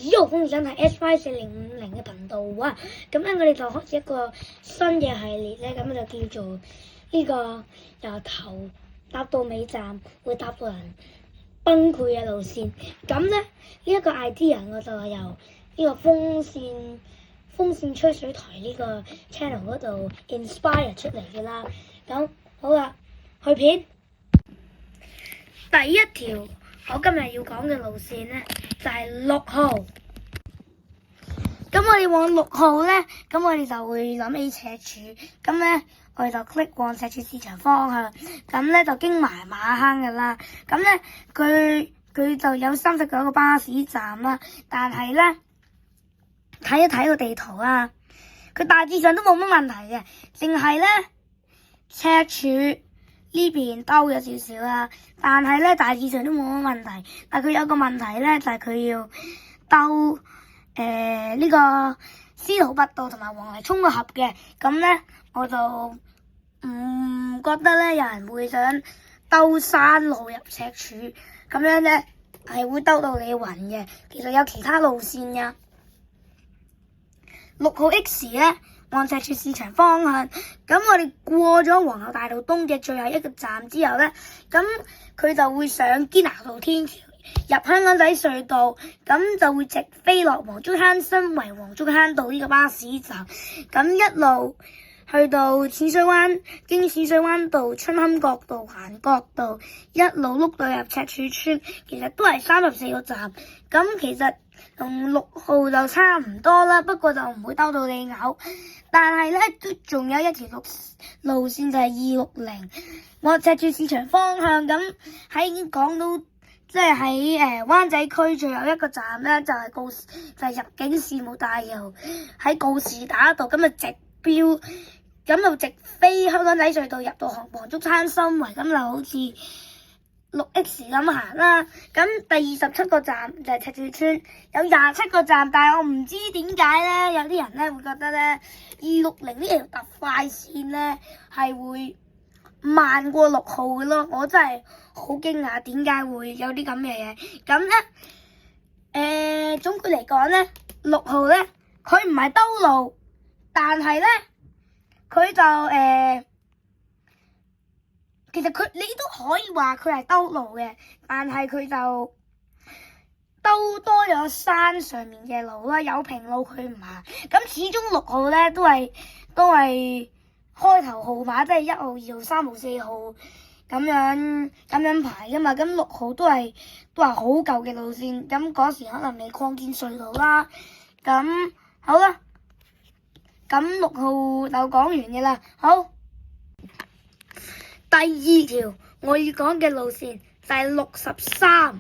喲，歡迎收睇 SY4050嘅頻道啊！咁咧，我哋就開始一個新嘅系列咧，咁就叫做呢個由頭搭到尾站，會搭到人崩潰嘅路線。咁咧，呢一個 idea 我就係由呢個風扇吹水台呢個 channel 嗰度 inspire 出嚟嘅啦。咁好啦，去片第一條。我今日要講嘅路線呢，就係6號。咁我哋往6號呢，咁我哋就會諗起赤柱。咁呢，我哋就 click 往赤柱市場方向。咁呢，就經埋馬坑㗎啦。咁呢，佢就有39個巴士站啦。但係呢，睇一睇個地圖啊，佢大致上都冇乜問題嘅，淨係呢，赤柱呢邊兜咗少少啦，但係咧大致上都冇乜問題。但係佢有個問題咧，就係佢要兜呢個司徒拔道同埋黃泥涌個合嘅。咁咧我就唔覺得咧有人會想兜山路入赤柱，咁樣咧係會兜到你暈嘅。其實有其他路線㗎。6號 X 咧，往赤柱市場方向，咁我哋過咗皇后大道東嘅最後一個站之後呢，咁佢就會上堅拿道天橋，入香港仔隧道，咁就會直飛落黃竹坑新圍黃竹坑道呢個巴士站，咁一路去到淺水灣，經淺水灣道、春坎角道、環角道，一路碌到入赤柱村，其實都係34個站，咁其實同6號就差唔多啦，不過就唔會兜到你嘔。但係咧都仲有一條路線就係260，往赤柱市場方向。咁喺港島，即係喺灣仔區最後一個站咧，就係入境事務大樓喺告士打道，咁就直飆，咁就直飛香港仔隧道入到黃竹坑新圍，咁就好似6X 咁行啦。咁第27個站就係赤柱村，有27個站，但係我唔知點解咧，有啲人咧會覺得咧260呢條特快線咧係會慢過6號嘅咯。我真係好驚訝，點解會有啲咁嘅嘢？咁咧總括嚟講咧，6號咧佢唔係兜路，但係咧佢就其實你都可以話佢係兜路嘅，但係佢就兜多咗山上面嘅路啦，有平路佢唔行。咁始終6號咧都係開頭號碼，即係1號、2號、3號、4號咁樣排噶嘛。咁6號都係好舊嘅路線，咁嗰時可能未擴建隧道啦。咁好啦，咁6號就講完嘅啦。好。第二條我要講嘅路線就係63。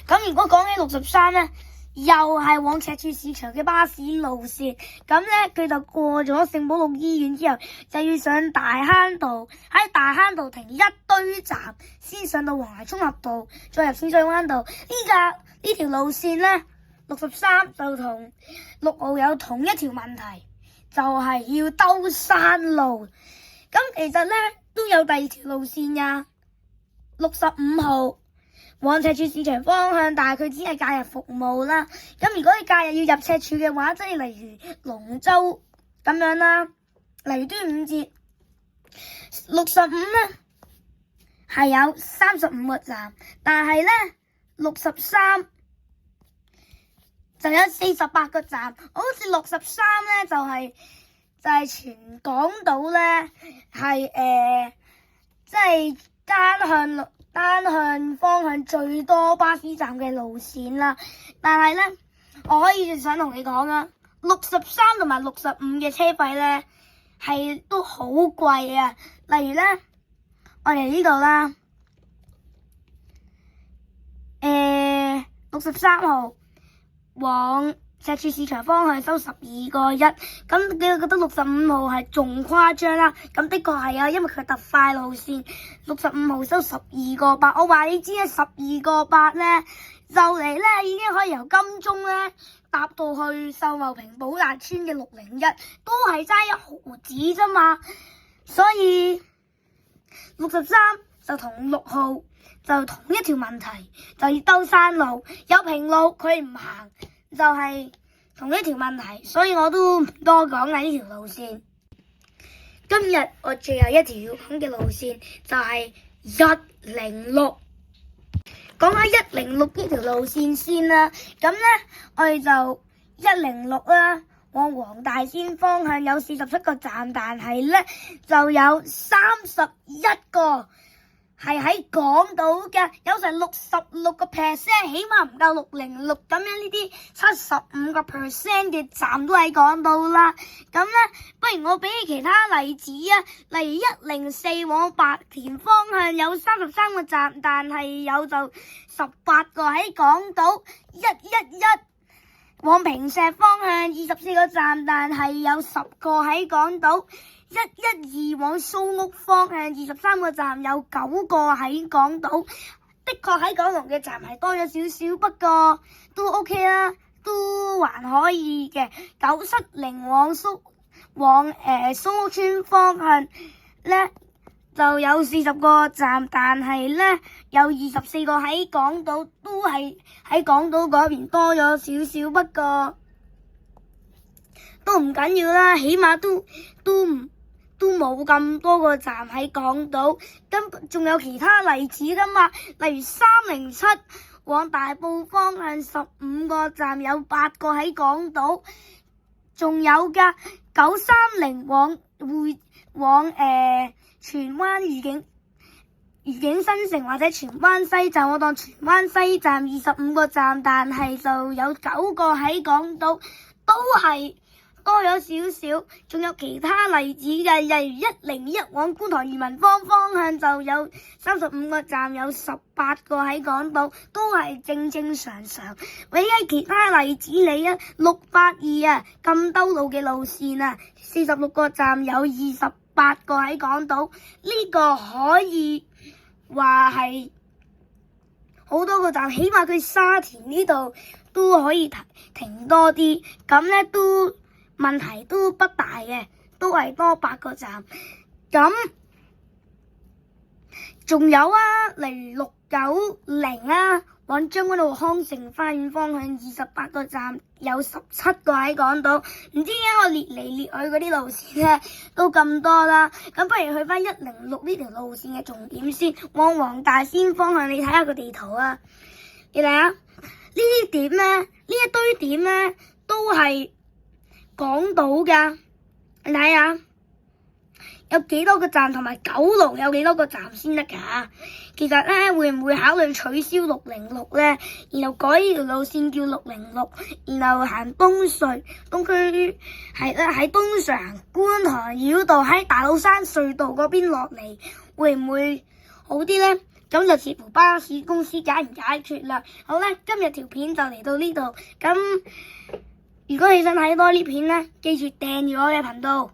咁如果講起63咧，又係往赤柱市場嘅巴士路線。咁咧佢就過咗聖保祿醫院之後，就要上大坑道，喺大坑道停一堆站，先上到黃泥涌合道，再入淺水灣道。呢條路線咧，63就同6號有同一條問題，就係要兜山路。咁其實咧都有第二條路線㗎，65號往赤柱市場方向，但係佢只係假日服務啦。咁如果你假日要入赤柱嘅話，即係例如龍舟咁樣啦，例如端午節，65咧係有35個站，但係咧63就有48個站。好似63咧就係全港島咧係即係單向方向最多巴士站嘅路線啦。但係咧，我可以想同你講啊，63同埋65嘅車費咧係都好貴啊。例如咧，我哋呢度啦，63號往赤柱市場方向收12個1，咁你覺得65號係仲誇張啦？咁的確係啊，因為佢特快路線，65號收12個8。我話你知啊，12個8咧，就嚟咧已經可以由金鐘咧搭到去秀茂坪寶達邨嘅601，都係爭1毫子啫嘛。所以63就同6號就同一條問題，就要兜山路，有平路佢唔行，就係同一條問題，所以我都唔多講啦呢條路線。今日我最後一條要講嘅路線就係106。講下106呢條路線先啦，咁呢，我哋就106啦，往黃大仙方向有47個站，但係呢就有31個係喺港島嘅，有成66%，起碼唔夠606咁樣，呢啲75% 嘅站都喺港島啦。咁呢，不如我俾其他例子啊，例如104往白田方向有33個站，但係有就18個喺港島。111往坪石方向24個站，但係有10個喺港島。112往蘇屋方向23個站，有9個喺港島。的確喺九龍嘅站係多咗少少，不過都 OK 啦，都還可以嘅。970往蘇屋村方向呢就有40個站，但係呢有24個喺港島，都係喺港島嗰邊多咗少少，不過都唔緊要啦，起碼都冇咁多個站喺港島。咁仲有其他例子噶嘛，例如307往大埔方向15個站，有8個喺港島。仲有噶930往荃灣愉景新城或者荃灣西站，我當荃灣西站25個站，但係就有9個喺港島，都係多咗少少。仲有其他例子嘅，例如101往觀塘裕民坊方向就有35個站，有18個喺港島，都係正常。俾啲其他例子你啊，682啊，咁兜路嘅路線啊，46個站，有28個喺港島，呢個可以話係好多個站，起碼佢沙田呢度都可以停多啲，咁呢都問題都不大嘅，都係多8個站。咁仲有啊，例如690啊，往將軍澳康城花園方向28個站，有17個喺港島。唔知點解我列嚟列去嗰啲路線咧都咁多啦。咁不如去翻106呢條路線嘅重點先，往黃大仙方向，你睇下個地圖啊，你睇下呢啲點咧，呢一堆點咧都係港島噶，你睇下有幾多個站，同埋九龍有幾多個站先得噶。其實咧會唔會考慮取消606咧，然後改呢條路線叫606，然後行東區係咧喺東隧行觀塘繞道，喺大老山隧道嗰邊落嚟，會唔會好啲咧？咁就視乎巴士公司解唔解決啦。好啦，今日條片就嚟到呢度。咁如果你想睇多啲片咧，記住訂閱我嘅頻道。